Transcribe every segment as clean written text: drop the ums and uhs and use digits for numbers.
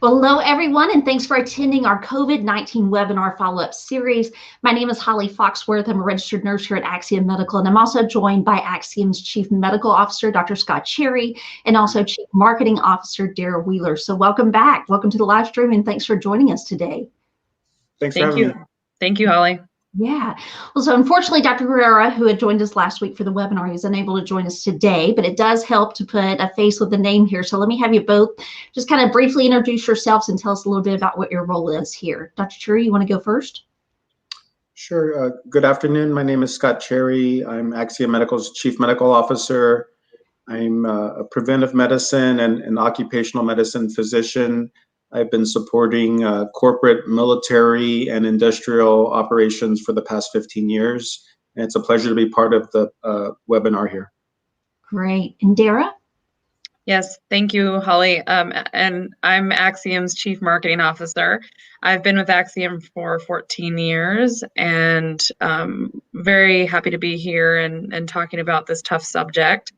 Well, hello, everyone, and thanks for attending our COVID-19 webinar follow-up series. My name is Holly Foxworth. I'm a registered nurse here at Axiom Medical, and I'm also joined by Axiom's Chief Medical Officer, Dr. Scott Cherry, and also Chief Marketing Officer, Dara Wheeler. So welcome back. Welcome to the live stream, and thanks for joining us today. Thanks for having me. Thank you, Holly. Yeah. Well, so unfortunately, Dr. Guerrera, who had joined us last week for the webinar, is unable to join us today, but it does help to put a face with the name here. So let me have you both just kind of briefly introduce yourselves and tell us a little bit about what your role is here. Dr. Cherry, you want to go first? Sure. Good afternoon. My name is Scott Cherry. I'm Axiom Medical's Chief Medical Officer. I'm a preventive medicine and occupational medicine physician. I've been supporting corporate, military, and industrial operations for the past 15 years. And it's a pleasure to be part of the webinar here. Great. And Dara? Yes, thank you, Holly. And I'm Axiom's Chief Marketing Officer. I've been with Axiom for 14 years and very happy to be here and talking about this tough subject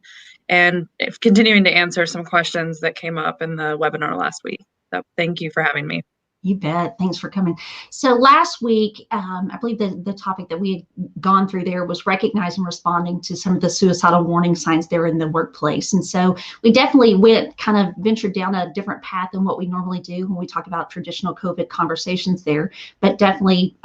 and continuing to answer some questions that came up in the webinar last week. So thank you for having me. You bet. Thanks for coming. So last week, I believe the topic that we had gone through there was recognizing and responding to some of the suicidal warning signs there in the workplace. And so we definitely ventured down a different path than what we normally do when we talk about traditional COVID conversations there, but definitely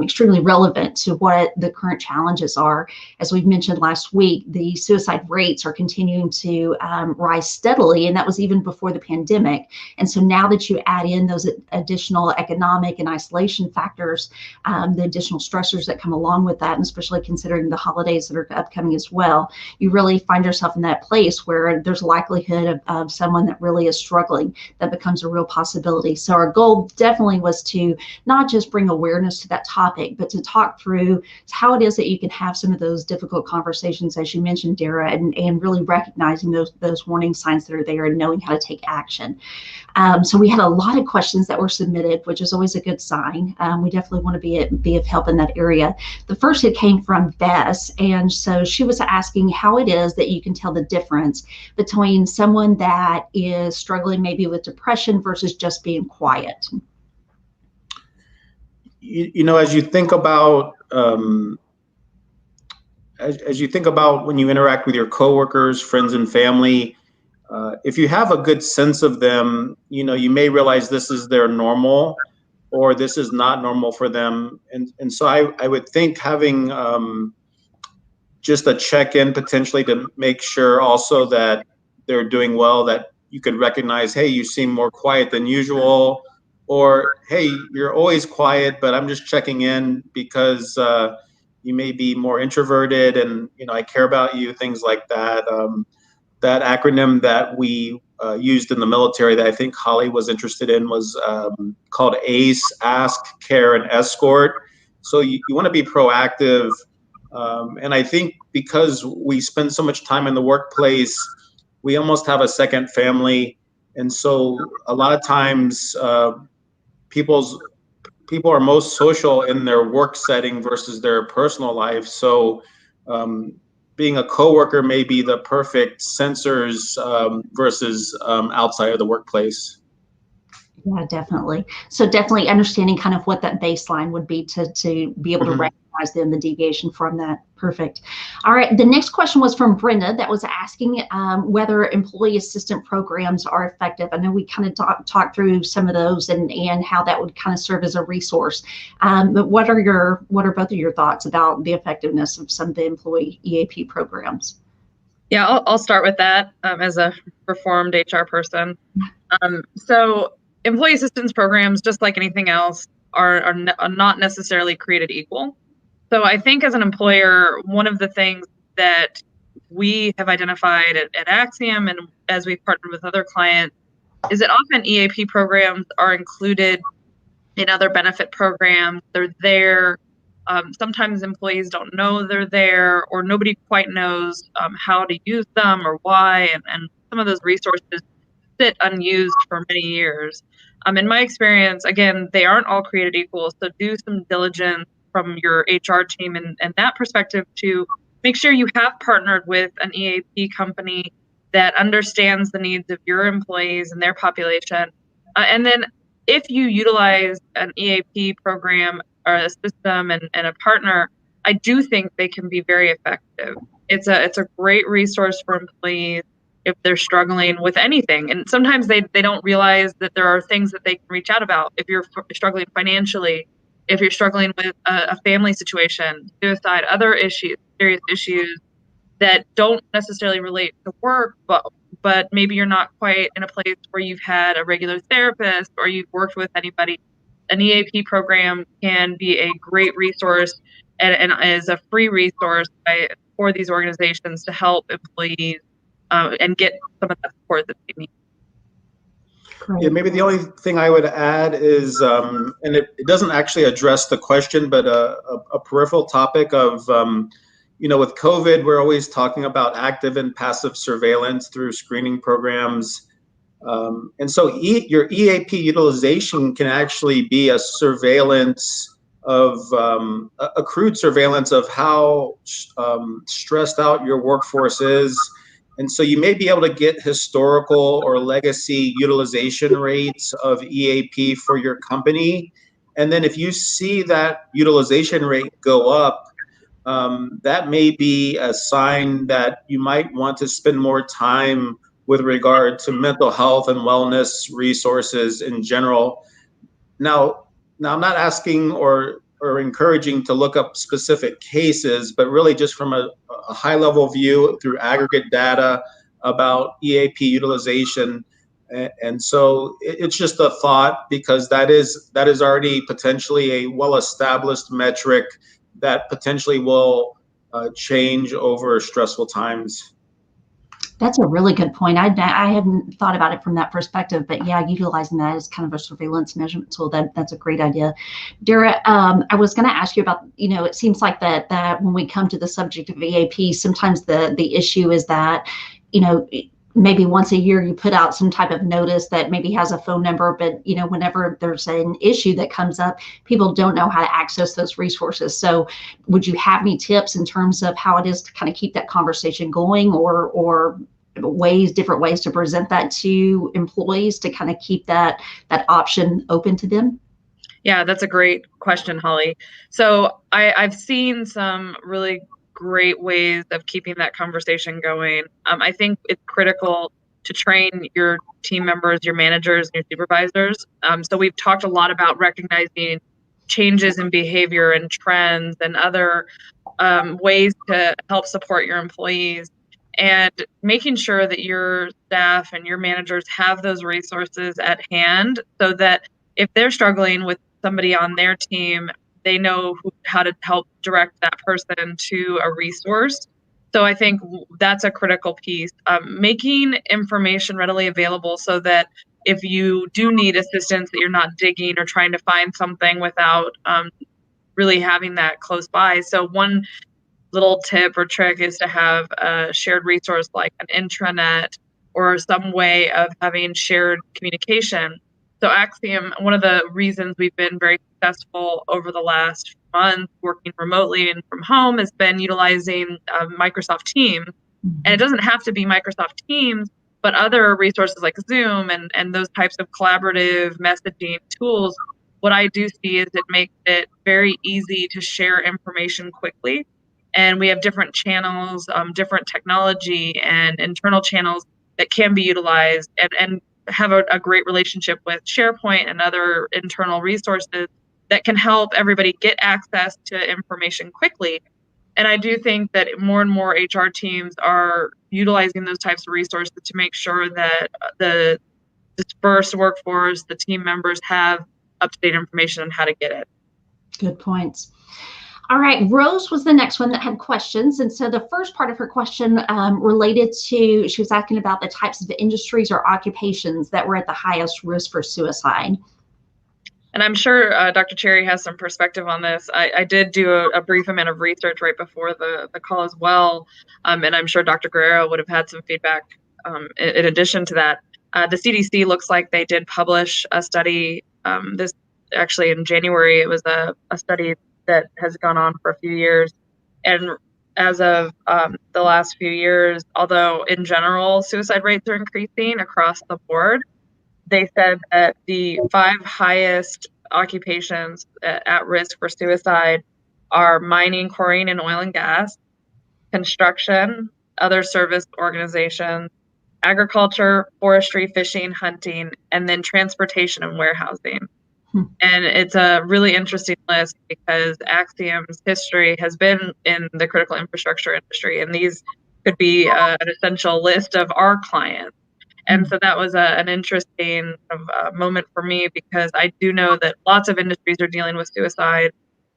extremely relevant to what the current challenges are. As we've mentioned last week, the suicide rates are continuing to rise steadily, and that was even before the pandemic. And so now that you add in those additional economic and isolation factors, the additional stressors that come along with that, and especially considering the holidays that are upcoming as well, you really find yourself in that place where there's likelihood of someone that really is struggling. That becomes a real possibility. So our goal definitely was to not just bring awareness to that topic, but to talk through how it is that you can have some of those difficult conversations, as you mentioned, Dara, and really recognizing those warning signs that are there and knowing how to take action. So we had a lot of questions that were submitted, which is always a good sign. We definitely want to be of help in that area. The first hit came from Bess, and so she was asking how it is that you can tell the difference between someone that is struggling maybe with depression versus just being quiet. You know, as you think about when you interact with your coworkers, friends, and family, if you have a good sense of them, you may realize this is their normal or this is not normal for them. And so I would think having just a check-in potentially to make sure also that they're doing well, that you could recognize, hey, you seem more quiet than usual, or hey, you're always quiet, but I'm just checking in because you may be more introverted and I care about you, things like that. That acronym that we used in the military that I think Holly was interested in was called ACE, Ask, Care, and Escort. So you want to be proactive. And I think because we spend so much time in the workplace, we almost have a second family. And so a lot of times people are most social in their work setting versus their personal life. So being a coworker may be the perfect sensors versus outside of the workplace. Yeah, definitely. So definitely understanding kind of what that baseline would be to be able to recognize then the deviation from that. Perfect. All right. The next question was from Brenda that was asking whether employee assistant programs are effective. I know we kind of talked through some of those and how that would kind of serve as a resource. But what are both of your thoughts about the effectiveness of some of the employee EAP programs? Yeah, I'll start with that as a reformed HR person. So employee assistance programs, just like anything else, are not necessarily created equal. So I think as an employer, one of the things that we have identified at Axiom and as we've partnered with other clients is that often EAP programs are included in other benefit programs. They're there. Sometimes employees don't know they're there, or nobody quite knows how to use them or why, and some of those resources sit unused for many years. In my experience, again, they aren't all created equal, so do some diligence from your HR team and that perspective to make sure you have partnered with an EAP company that understands the needs of your employees and their population And then if you utilize an EAP program or a system and a partner, I do think they can be very effective. It's a great resource for employees if they're struggling with anything. And sometimes they don't realize that there are things that they can reach out about. If you're struggling financially, if you're struggling with a family situation, suicide, other issues, serious issues that don't necessarily relate to work, but maybe you're not quite in a place where you've had a regular therapist or you've worked with anybody, an EAP program can be a great resource and is a free resource for these organizations to help employees and get some of that support that they need. Yeah, maybe the only thing I would add is, and it doesn't actually address the question, but a peripheral topic of, with COVID, we're always talking about active and passive surveillance through screening programs. And so your EAP utilization can actually be a surveillance of, accrued surveillance of how stressed out your workforce is. And so you may be able to get historical or legacy utilization rates of EAP for your company. And then if you see that utilization rate go up, that may be a sign that you might want to spend more time with regard to mental health and wellness resources in general. Now I'm not asking or encouraging to look up specific cases, but really just from a high level view through aggregate data about EAP utilization. And so it's just a thought, because that is already potentially a well-established metric that potentially will change over stressful times. That's a really good point. I hadn't thought about it from that perspective, but yeah, utilizing that as kind of a surveillance measurement tool, that's a great idea. Dara, I was going to ask you about, it seems like that when we come to the subject of EAP, sometimes the issue is that, maybe once a year you put out some type of notice that maybe has a phone number, but whenever there's an issue that comes up, people don't know how to access those resources. So would you have any tips in terms of how it is to kind of keep that conversation going, or different ways to present that to employees to kind of keep that option open to them? Yeah, that's a great question, Holly. So I've seen some really great ways of keeping that conversation going. I think it's critical to train your team members, your managers, and your supervisors. So we've talked a lot about recognizing changes in behavior and trends and other ways to help support your employees, and making sure that your staff and your managers have those resources at hand so that if they're struggling with somebody on their team, they know how to help direct that person to a resource. So I think that's a critical piece. Making information readily available so that if you do need assistance, that you're not digging or trying to find something without really having that close by. So one little tip or trick is to have a shared resource like an intranet or some way of having shared communication. So Axiom, one of the reasons we've been very successful over the last month working remotely and from home has been utilizing Microsoft Teams. And it doesn't have to be Microsoft Teams, but other resources like Zoom and those types of collaborative messaging tools. What I do see is it makes it very easy to share information quickly. And we have different channels, different technology and internal channels that can be utilized, and have a great relationship with SharePoint and other internal resources that can help everybody get access to information quickly. And I do think that more and more HR teams are utilizing those types of resources to make sure that the dispersed workforce, the team members, have up-to-date information on how to get it. Good points. All right, Rose was the next one that had questions. And so the first part of her question related to, she was asking about the types of industries or occupations that were at the highest risk for suicide. And I'm sure Dr. Cherry has some perspective on this. I did do a brief amount of research right before the call as well. And I'm sure Dr. Guerrero would have had some feedback in addition to that. The CDC looks like they did publish a study this actually in January. It was a study that has gone on for a few years. And as of the last few years, although in general suicide rates are increasing across the board, they said that the 5 highest occupations at risk for suicide are mining, quarrying, and oil and gas, construction, other service organizations, agriculture, forestry, fishing, hunting, and then transportation and warehousing. And it's a really interesting list because Axiom's history has been in the critical infrastructure industry, and these could be an essential list of our clients. And so that was an interesting moment for me, because I do know that lots of industries are dealing with suicide,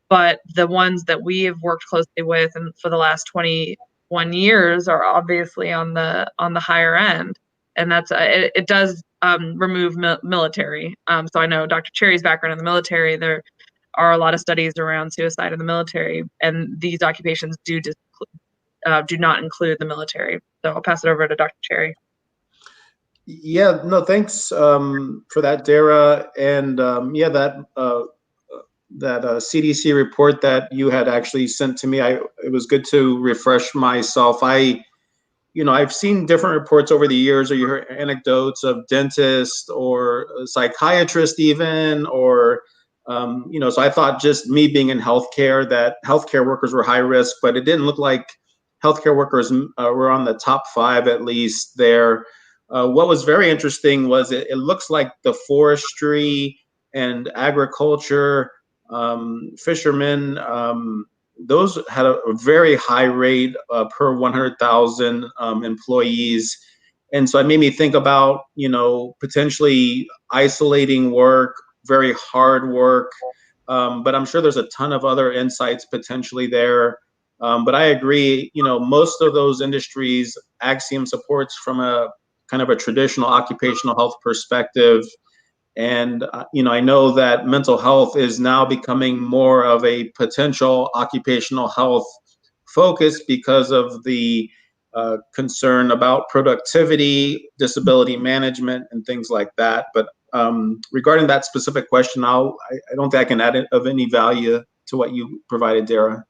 but the ones that we have worked closely with and for the last 21 years are obviously on the higher end. And that's it does remove military. So I know Dr. Cherry's background in the military. There are a lot of studies around suicide in the military, and these occupations do not include the military. So I'll pass it over to Dr. Cherry. Yeah, no, thanks for that, Dara. And yeah, that CDC report that you had actually sent to me, it was good to refresh myself. I've seen different reports over the years, or you hear anecdotes of dentists or psychiatrists even, or, so I thought just me being in healthcare, that healthcare workers were high risk, but it didn't look like healthcare workers were on the top 5 at least there. What was very interesting was it looks like the forestry and agriculture, fishermen, those had a very high rate per 100,000 employees. And so it made me think about, potentially isolating work, very hard work. But I'm sure there's a ton of other insights potentially there. But I agree, most of those industries Axiom supports from a kind of a traditional occupational health perspective. And, I know that mental health is now becoming more of a potential occupational health focus because of the concern about productivity, disability management, and things like that. But regarding that specific question, I don't think I can add of any value to what you provided, Dara.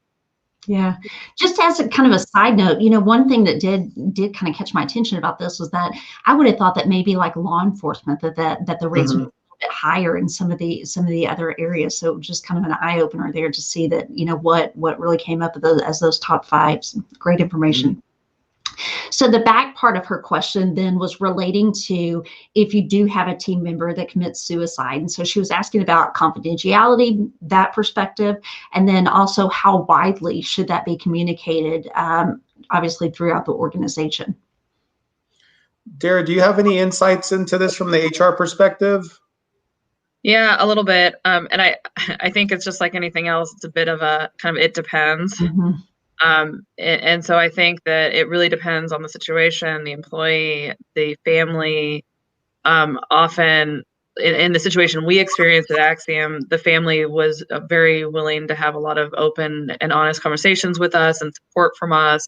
Yeah, just as a kind of a side note, one thing that did kind of catch my attention about this was that I would have thought that maybe like law enforcement that the rates would be a little bit higher in some of the other areas. So just kind of an eye opener there to see that what really came up as those top 5s. Great information. So the back part of her question then was relating to if you do have a team member that commits suicide. And so she was asking about confidentiality, that perspective, and then also how widely should that be communicated, obviously throughout the organization. Dara, do you have any insights into this from the HR perspective? Yeah, a little bit. And I think it's just like anything else. It's a bit of a kind of, it depends. And so I think that it really depends on the situation, the employee, the family. Often in the situation we experienced at Axiom, the family was very willing to have a lot of open and honest conversations with us and support from us.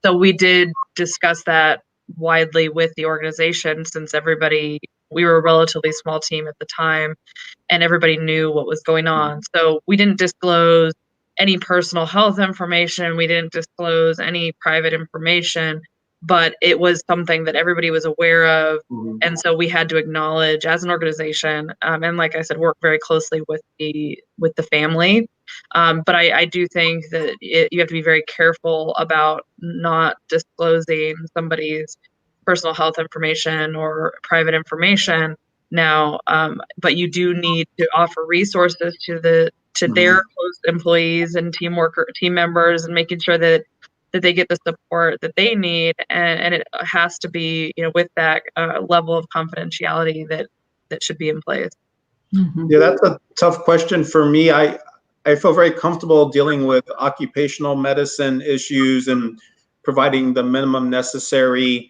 So we did discuss that widely with the organization, since we were a relatively small team at the time, and everybody knew what was going on. So we didn't disclose any personal health information. We didn't disclose any private information, but it was something that everybody was aware of. And so we had to acknowledge as an organization, and like I said, work very closely with the family. But I do think that you have to be very careful about not disclosing somebody's personal health information or private information now. But you do need to offer resources to their close employees and team members, and making sure that they get the support that they need, and it has to be with that level of confidentiality that should be in place. Yeah, that's a tough question for me. I feel very comfortable dealing with occupational medicine issues and providing the minimum necessary.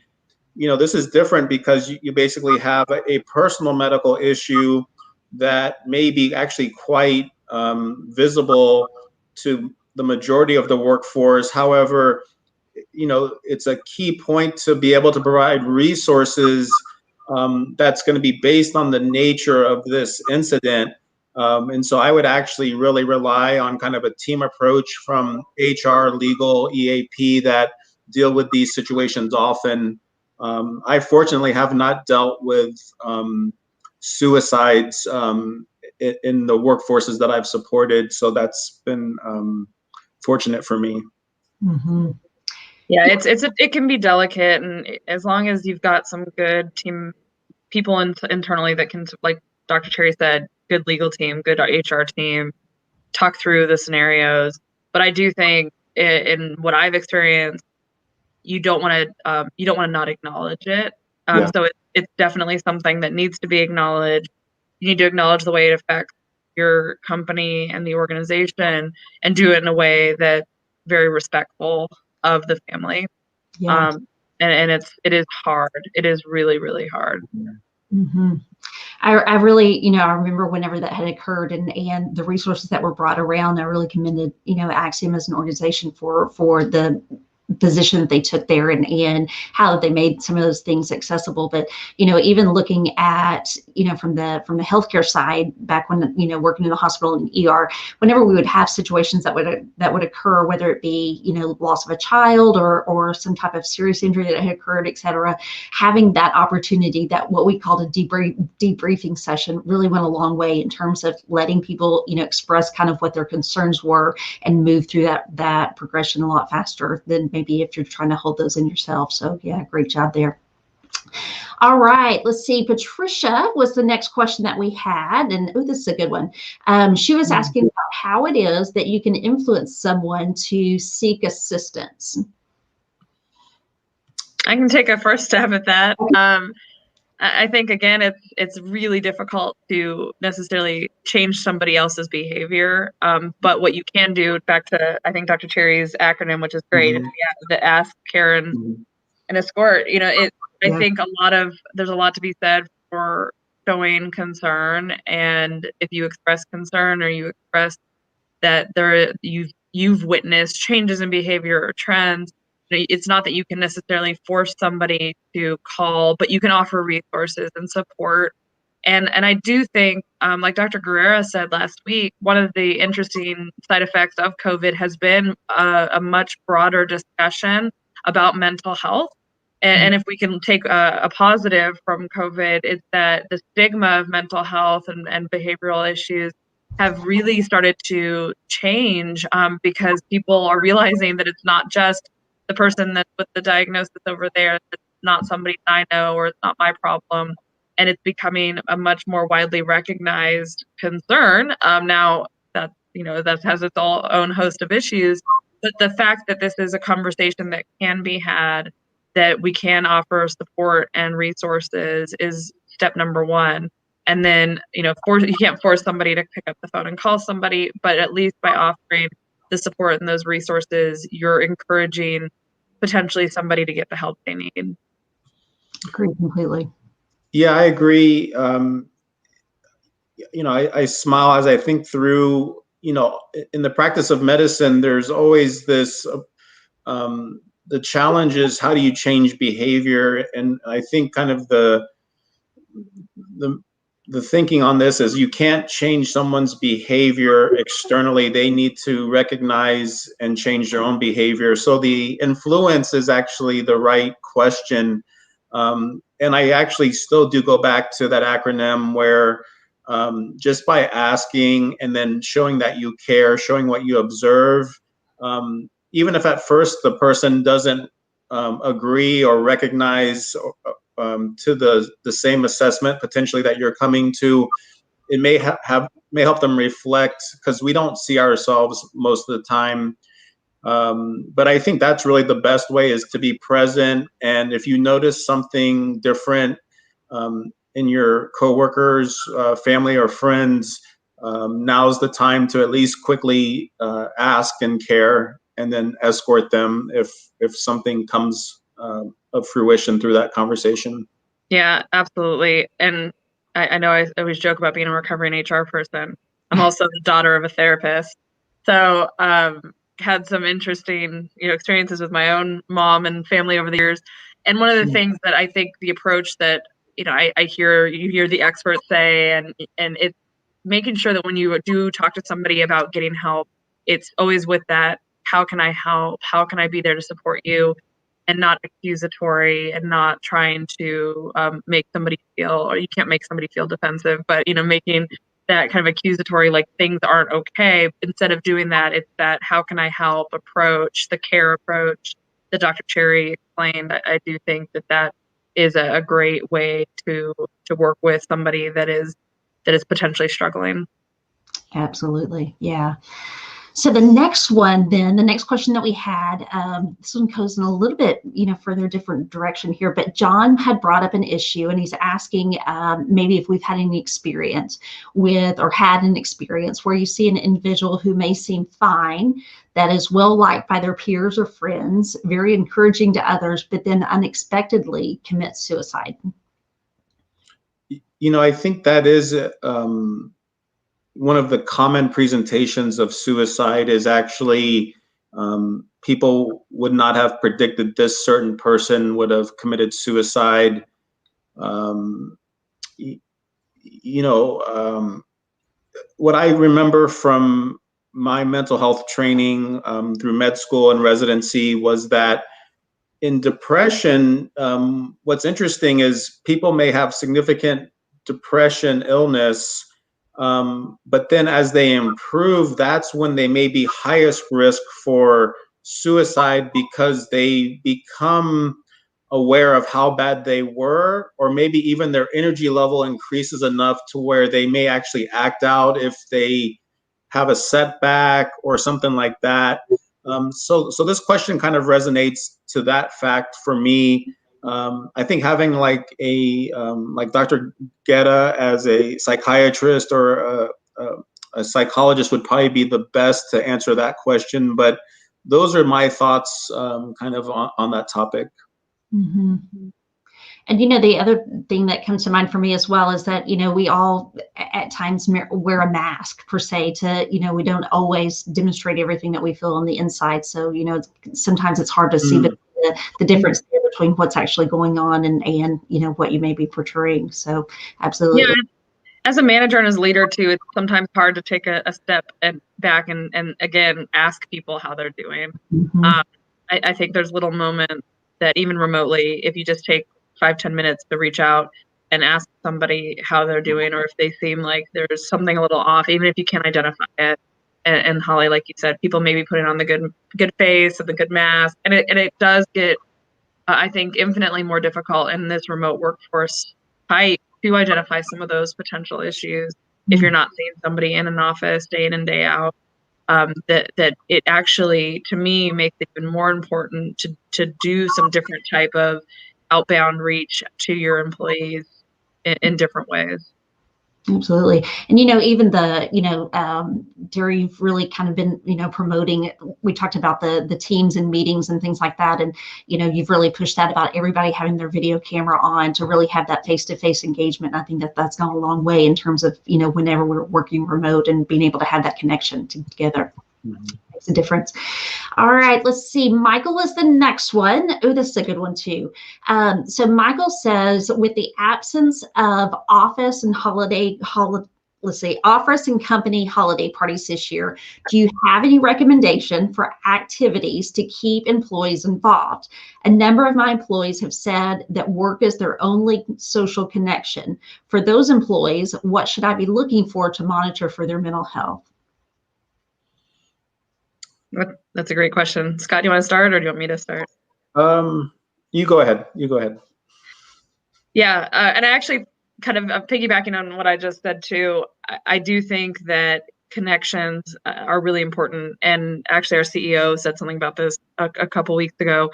This is different because you basically have a personal medical issue that may be actually quite visible to the majority of the workforce. However, it's a key point to be able to provide resources that's going to be based on the nature of this incident. And so I would actually really rely on kind of a team approach from HR, legal, EAP that deal with these situations often. I fortunately have not dealt with suicides in the workforces that I've supported. So that's been fortunate for me. Mm-hmm. Yeah, it can be delicate, and as long as you've got some good team people internally that can, like Dr. Cherry said, good legal team, good HR team, talk through the scenarios. But I do think in what I've experienced, you don't want to not acknowledge it. So it's definitely something that needs to be acknowledged. You need to acknowledge the way it affects your company and the organization, and do it in a way that's very respectful of the family. Yeah. And it is hard. It is really, really hard. Mm-hmm. I really, I remember whenever that had occurred and the resources that were brought around, I really commended, Axiom as an organization for the position that they took there and how they made some of those things accessible. But, even looking at, from the healthcare side, back when, working in the hospital and ER, whenever we would have situations that would occur, whether it be, loss of a child or some type of serious injury that had occurred, et cetera, having that opportunity, that what we called a debriefing session, really went a long way in terms of letting people, express kind of what their concerns were and move through that progression a lot faster than maybe if you're trying to hold those in yourself. So yeah, great job there. All right, let's see. Patricia was the next question that we had, and this is a good one. She was asking about how it is that you can influence someone to seek assistance. I can take a first stab at that. I think, again, it's really difficult to necessarily change somebody else's behavior. But what you can do, back to, I think, Dr. Cherry's acronym, which is great, is the ask, Karen, and escort. I think there's a lot to be said for showing concern. And if you express concern, or you express that you've witnessed changes in behavior or trends, it's not that you can necessarily force somebody to call, but you can offer resources and support. And I do think, like Dr. Guerrera said last week, one of the interesting side effects of COVID has been a much broader discussion about mental health. And if we can take a positive from COVID, it's that the stigma of mental health and behavioral issues have really started to change, because people are realizing that it's not just the person that's with the diagnosis over there, it's not somebody I know, or it's not my problem. And it's becoming a much more widely recognized concern. Now that, that has its own host of issues, but the fact that this is a conversation that can be had, that we can offer support and resources, is step number one. And then, you can't force somebody to pick up the phone and call somebody, but at least by offering the support and those resources, you're encouraging potentially somebody to get the help they need. Agree completely. Yeah, I agree. I smile as I think through, in the practice of medicine, there's always this, the challenge is, how do you change behavior? And I think kind of the thinking on this is, you can't change someone's behavior externally. They need to recognize and change their own behavior. So the influence is actually the right question. And I actually still do go back to that acronym where, just by asking and then showing that you care, showing what you observe, even if at first the person doesn't agree or recognize to the same assessment potentially that you're coming to, it may help them reflect, because we don't see ourselves most of the time. But I think that's really the best way, is to be present. And if you notice something different in your coworkers, family, or friends, now's the time to at least quickly ask and care, and then escort them if something comes of fruition through that conversation. Yeah, absolutely. And I know I always joke about being a recovering HR person. I'm also the daughter of a therapist. So had some interesting, experiences with my own mom and family over the years. And one of the things that I think the approach that, I hear the experts say, and it's making sure that when you do talk to somebody about getting help, it's always with that, how can I help? How can I be there to support you? and not accusatory and not trying to make somebody feel, or you can't make somebody feel defensive, but, making that kind of accusatory, like things aren't okay. Instead of doing that, it's that how can I help approach, the care approach that Dr. Cherry explained. I do think that is a great way to work with somebody that is potentially struggling. Absolutely. Yeah. So the next question that we had, this one goes in a little bit, further different direction here, but John had brought up an issue and he's asking maybe if we've had any experience with, or had an experience where you see an individual who may seem fine, that is well liked by their peers or friends, very encouraging to others, but then unexpectedly commits suicide. I think that is one of the common presentations of suicide is actually people would not have predicted this certain person would have committed suicide. What I remember from my mental health training through med school and residency was that in depression, what's interesting is people may have significant depression illness, but then as they improve, that's when they may be highest risk for suicide because they become aware of how bad they were, or maybe even their energy level increases enough to where they may actually act out if they have a setback or something like that. So this question kind of resonates to that fact for me. I think having like Dr. Guetta as a psychiatrist or a psychologist would probably be the best to answer that question. But those are my thoughts kind of on that topic. Mm-hmm. And, the other thing that comes to mind for me as well is that, we all at times wear a mask per se to, we don't always demonstrate everything that we feel on the inside. So, sometimes it's hard to see the difference there between what's actually going on and what you may be portraying. So absolutely. Yeah. As a manager and as a leader too, it's sometimes hard to take a step back and again, ask people how they're doing. Mm-hmm. I think there's little moments that even remotely, if you just take 5-10 minutes to reach out and ask somebody how they're doing, or if they seem like there's something a little off, even if you can't identify it. And Holly, like you said, people maybe putting on the good face and the good mask, and it does get, I think, infinitely more difficult in this remote workforce type to identify some of those potential issues if you're not seeing somebody in an office day in and day out. That it actually, to me, makes it even more important to do some different type of outbound reach to your employees in different ways. Absolutely. And, even Dara, you've really kind of been, promoting it. We talked about the teams and meetings and things like that. And, you've really pushed that about everybody having their video camera on to really have that face-to-face engagement. And I think that's gone a long way in terms of, whenever we're working remote and being able to have that connection together. Mm-hmm. Makes a difference. All right, let's see. Michael is the next one. Oh, this is a good one too. So Michael says, with the absence of office and office and company holiday parties this year, do you have any recommendation for activities to keep employees involved? A number of my employees have said that work is their only social connection. For those employees, what should I be looking for to monitor for their mental health? That's a great question. Scott, do you want to start or do you want me to start? You go ahead. Yeah. And I actually kind of piggybacking on what I just said too, I do think that connections are really important. And actually our CEO said something about this a couple weeks ago.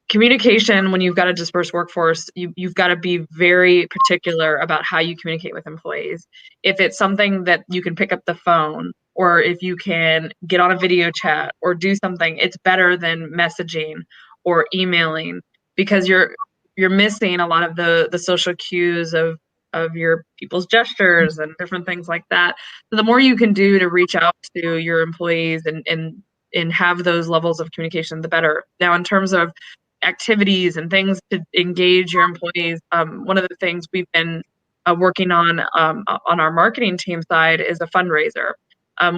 Communication, when you've got a dispersed workforce, you've got to be very particular about how you communicate with employees. If it's something that you can pick up the phone, or if you can get on a video chat or do something, it's better than messaging or emailing, because you're missing a lot of the social cues of your people's gestures and different things like that. So the more you can do to reach out to your employees and have those levels of communication, the better. Now, in terms of activities and things to engage your employees, one of the things we've been working on our marketing team side is a fundraiser.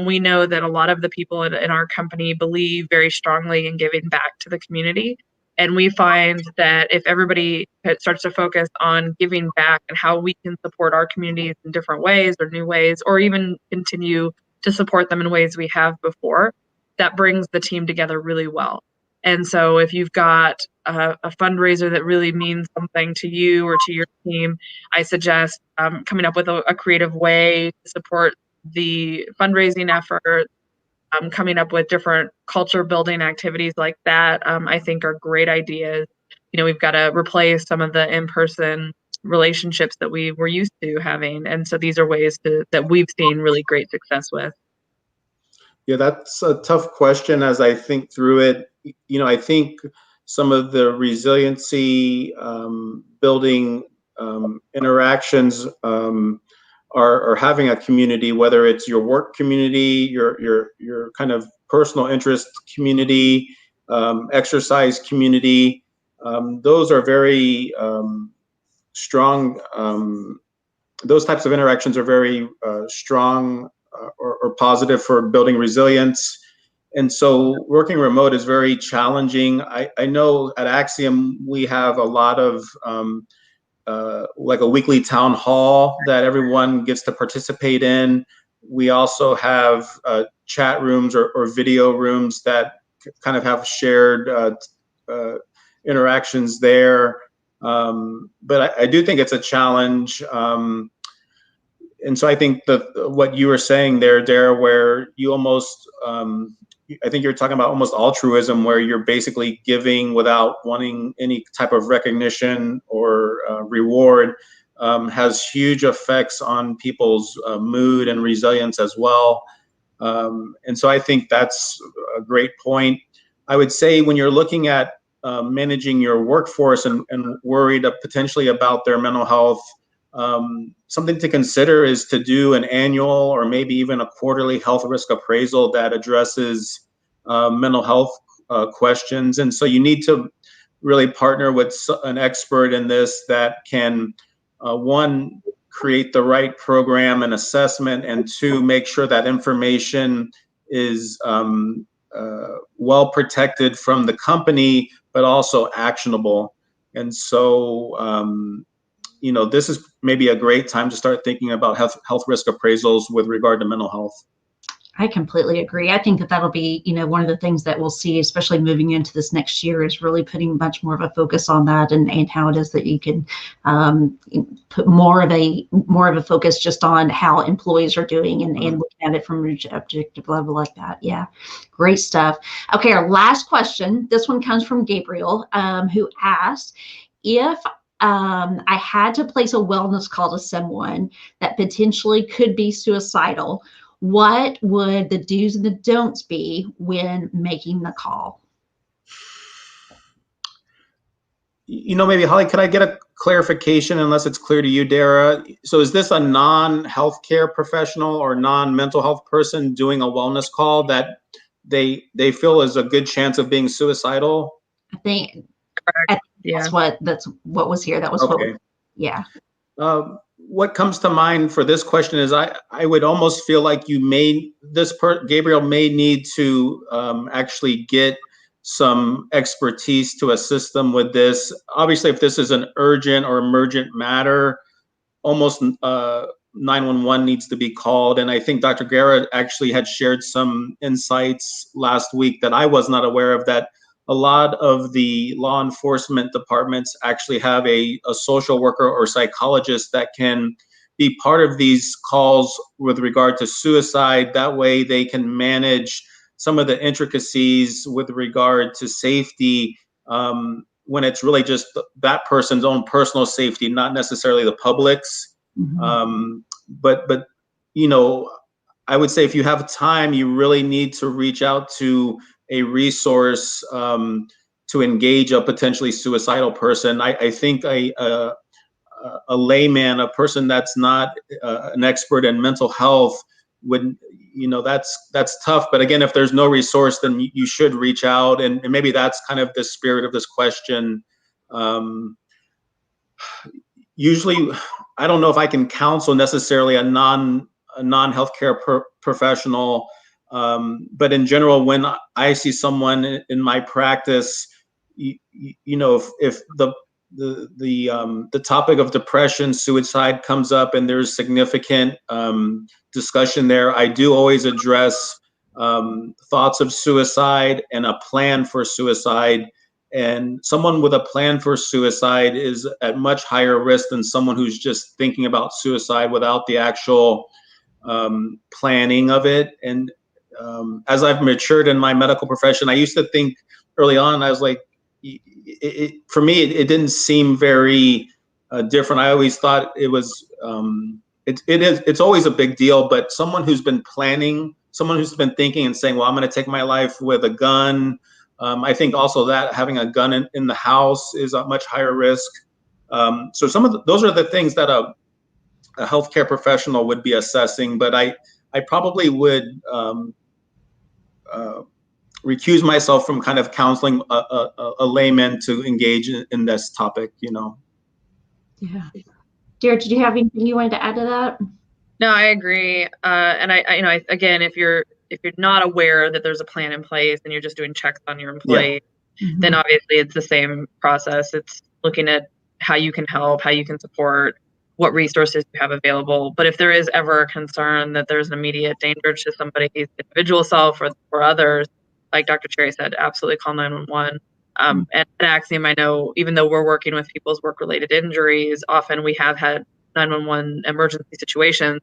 We know that a lot of the people in our company believe very strongly in giving back to the community. And we find that if everybody starts to focus on giving back and how we can support our communities in different ways or new ways, or even continue to support them in ways we have before, that brings the team together really well. And so if you've got a fundraiser that really means something to you or to your team, I suggest coming up with a creative way to support the fundraising effort, coming up with different culture building activities like that, I think are great ideas. We've got to replace some of the in-person relationships that we were used to having. And so these are ways that we've seen really great success with. Yeah, that's a tough question as I think through it. I think some of the resiliency building interactions are having a community, whether it's your work community, your kind of personal interest community, exercise community. Those are very strong. Those types of interactions are very strong or positive for building resilience. And so working remote is very challenging. I know at Axiom, we have a lot of like a weekly town hall that everyone gets to participate in. We also have chat rooms or video rooms that kind of have shared interactions there. But I do think it's a challenge. And so I think what you were saying there, Dara, where you almost, I think you're talking about almost altruism, where you're basically giving without wanting any type of recognition or reward, has huge effects on people's mood and resilience as well. And so I think that's a great point. I would say when you're looking at managing your workforce and worried potentially about their mental health, something to consider is to do an annual or maybe even a quarterly health risk appraisal that addresses mental health questions. And so you need to really partner with an expert in this that can, one, create the right program and assessment, and two, make sure that information is well protected from the company, but also actionable. And so, this is maybe a great time to start thinking about health risk appraisals with regard to mental health. I completely agree. I think that that'll be, one of the things that we'll see, especially moving into this next year, is really putting much more of a focus on that and how it is that you can put more of a focus just on how employees are doing and looking at it from an objective level like that. Yeah, great stuff. Okay, our last question. This one comes from Gabriel, who asked, if I had to place a wellness call to someone that potentially could be suicidal, what would the do's and the don'ts be when making the call? Maybe Holly, could I get a clarification, unless it's clear to you, Dara? So is this a non-healthcare professional or non-mental health person doing a wellness call that they feel is a good chance of being suicidal? I think that's what was here. That was okay. Yeah. What comes to mind for this question is I would almost feel like Gabriel may need to actually get some expertise to assist them with this. Obviously, if this is an urgent or emergent matter, almost 911 needs to be called. And I think Dr. Guerra actually had shared some insights last week that I was not aware of, that a lot of the law enforcement departments actually have a social worker or psychologist that can be part of these calls with regard to suicide. That way they can manage some of the intricacies with regard to safety when it's really just that person's own personal safety, not necessarily the public's. Mm-hmm. But I would say if you have time, you really need to reach out to a resource to engage a potentially suicidal person. I think a layman, a person that's not an expert in mental health, would, that's tough. But again, if there's no resource, then you should reach out, and maybe that's kind of the spirit of this question. Usually, I don't know if I can counsel necessarily a non-healthcare professional. But in general, when I see someone in my practice, you know, if the topic of depression, suicide comes up and there's significant discussion there, I do always address thoughts of suicide and a plan for suicide. And someone with a plan for suicide is at much higher risk than someone who's just thinking about suicide without the actual planning of it. And as I've matured in my medical profession, I used to think early on, I was like, for me, it didn't seem very different. I always thought it was, it's always a big deal, but someone who's been planning, someone who's been thinking and saying, well, I'm going to take my life with a gun. I think also that having a gun in the house is a much higher risk. So those are the things that a healthcare professional would be assessing, but I probably would recuse myself from kind of counseling a layman to engage in this topic, you know. Yeah. Dara, did you have anything you wanted to add to that? No, I agree. And I again, if you're not aware that there's a plan in place and you're just doing checks on your employee, then obviously it's the same process. It's looking at how you can help, how you can support, what resources you have available. But if there is ever a concern that there's an immediate danger to somebody's individual self or others, like Dr. Cherry said, absolutely call 911. And at Axiom, I know even though we're working with people's work-related injuries, often we have had 911 emergency situations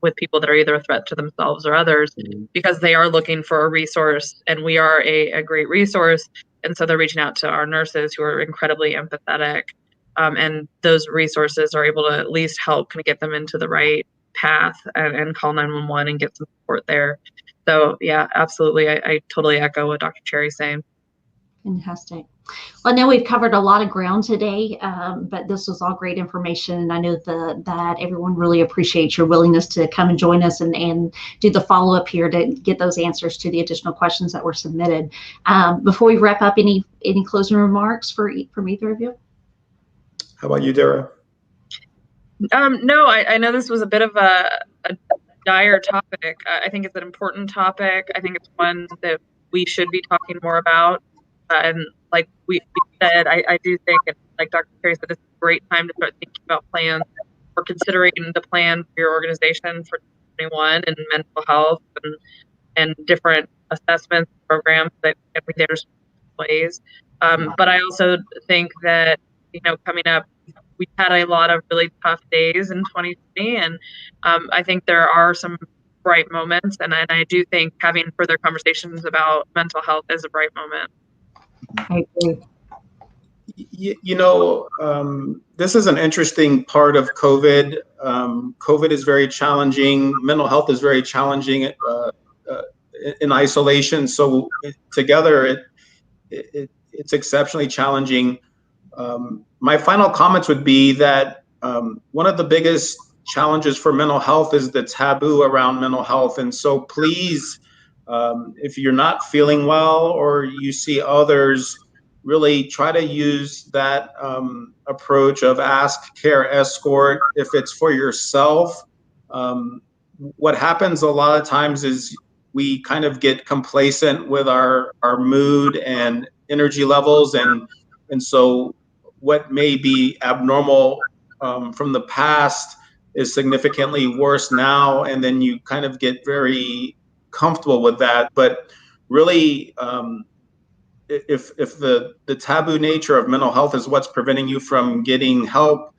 with people that are either a threat to themselves or others because they are looking for a resource, and we are a great resource. And so they're reaching out to our nurses who are incredibly empathetic. And those resources are able to at least help kind of get them into the right path and call 911 and get some support there. So yeah, absolutely. I totally echo what Dr. Cherry's saying. Fantastic. Well, I know we've covered a lot of ground today, but this was all great information. And I know that everyone really appreciates your willingness to come and join us and do the follow-up here to get those answers to the additional questions that were submitted. Before we wrap up, any closing remarks from either of you? How about you, Dara? No, I know this was a bit of a dire topic. I think it's an important topic. I think it's one that we should be talking more about. And like we said, I do think, and like Dr. Cherry said, it's a great time to start thinking about plans or considering the plan for your organization for 2021 and mental health and different assessments programs that can be there's ways. But I also think that, you know, coming up, we've had a lot of really tough days in 2020, and I think there are some bright moments, and I do think having further conversations about mental health is a bright moment. I agree. You know, this is an interesting part of COVID. COVID is very challenging. Mental health is very challenging in isolation. So together, it's exceptionally challenging. My final comments would be that one of the biggest challenges for mental health is the taboo around mental health. And so please, if you're not feeling well or you see others, really try to use that approach of ask, care, escort. If it's for yourself, what happens a lot of times is we kind of get complacent with our mood and energy levels. And so what may be abnormal from the past is significantly worse now. And then you kind of get very comfortable with that. But really, if the taboo nature of mental health is what's preventing you from getting help,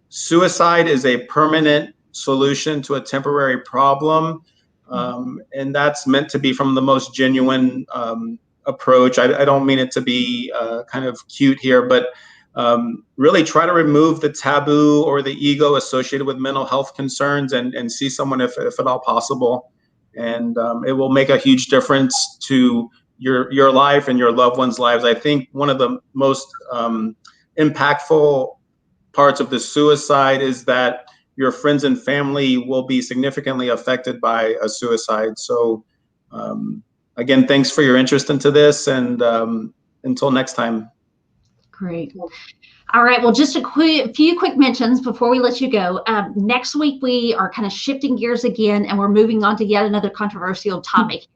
suicide is a permanent solution to a temporary problem. And that's meant to be from the most genuine approach. I don't mean it to be kind of cute here, but really try to remove the taboo or the ego associated with mental health concerns and see someone if at all possible. And it will make a huge difference to your life and your loved ones' lives. I think one of the most impactful parts of the suicide is that your friends and family will be significantly affected by a suicide. So again, thanks for your interest into this, and until next time. Great. All right. Well, just a few quick mentions before we let you go. Next week, we are kind of shifting gears again, and we're moving on to yet another controversial topic here.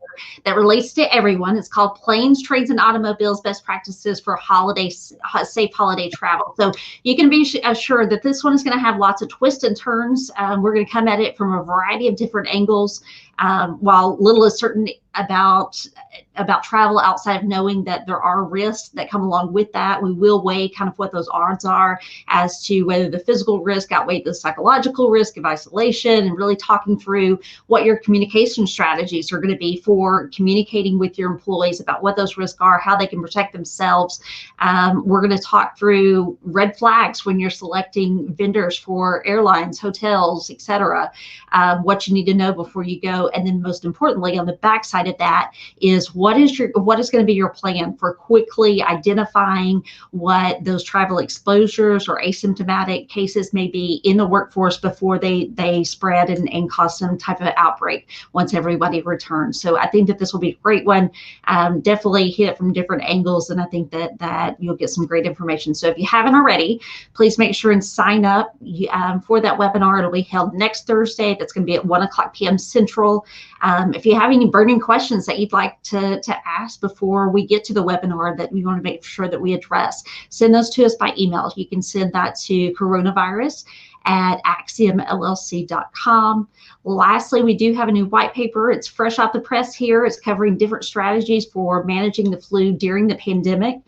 that relates to everyone. It's called Planes, Trains, and Automobiles Best Practices for Safe Holiday Travel. So you can be assured that this one is going to have lots of twists and turns. We're going to come at it from a variety of different angles. While little is certain about travel outside of knowing that there are risks that come along with that, we will weigh kind of what those odds are as to whether the physical risk outweigh the psychological risk of isolation, and really talking through what your communication strategies are going to be for communicating with your employees about what those risks are, how they can protect themselves. We're going to talk through red flags when you're selecting vendors for airlines, hotels, etc. What you need to know before you go, and then most importantly, on the backside of that is what is going to be your plan for quickly identifying what those travel exposures or asymptomatic cases may be in the workforce before they spread and cause some type of outbreak once everybody returns. So I think that this will be a great one. Definitely hit it from different angles, and I think that you'll get some great information. So if you haven't already, please make sure and sign up for that webinar. It'll be held next Thursday. That's going to be at 1:00 p.m. Central. If you have any burning questions that you'd like to ask before we get to the webinar that we want to make sure that we address, send those to us by email. You can send that to coronavirus@axiomllc.com. Lastly, we do have a new white paper. It's fresh off the press here. It's covering different strategies for managing the flu during the pandemic.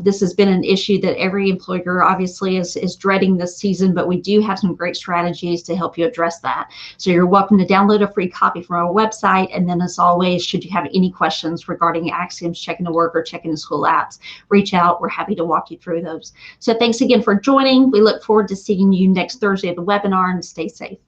This has been an issue that every employer obviously is dreading this season, but we do have some great strategies to help you address that. So you're welcome to download a free copy from our website. And then as always, should you have any questions regarding Axiom's Checking to Work or Checking to School apps, reach out. We're happy to walk you through those. So thanks again for joining. We look forward to seeing you next Thursday at the webinar, and stay safe.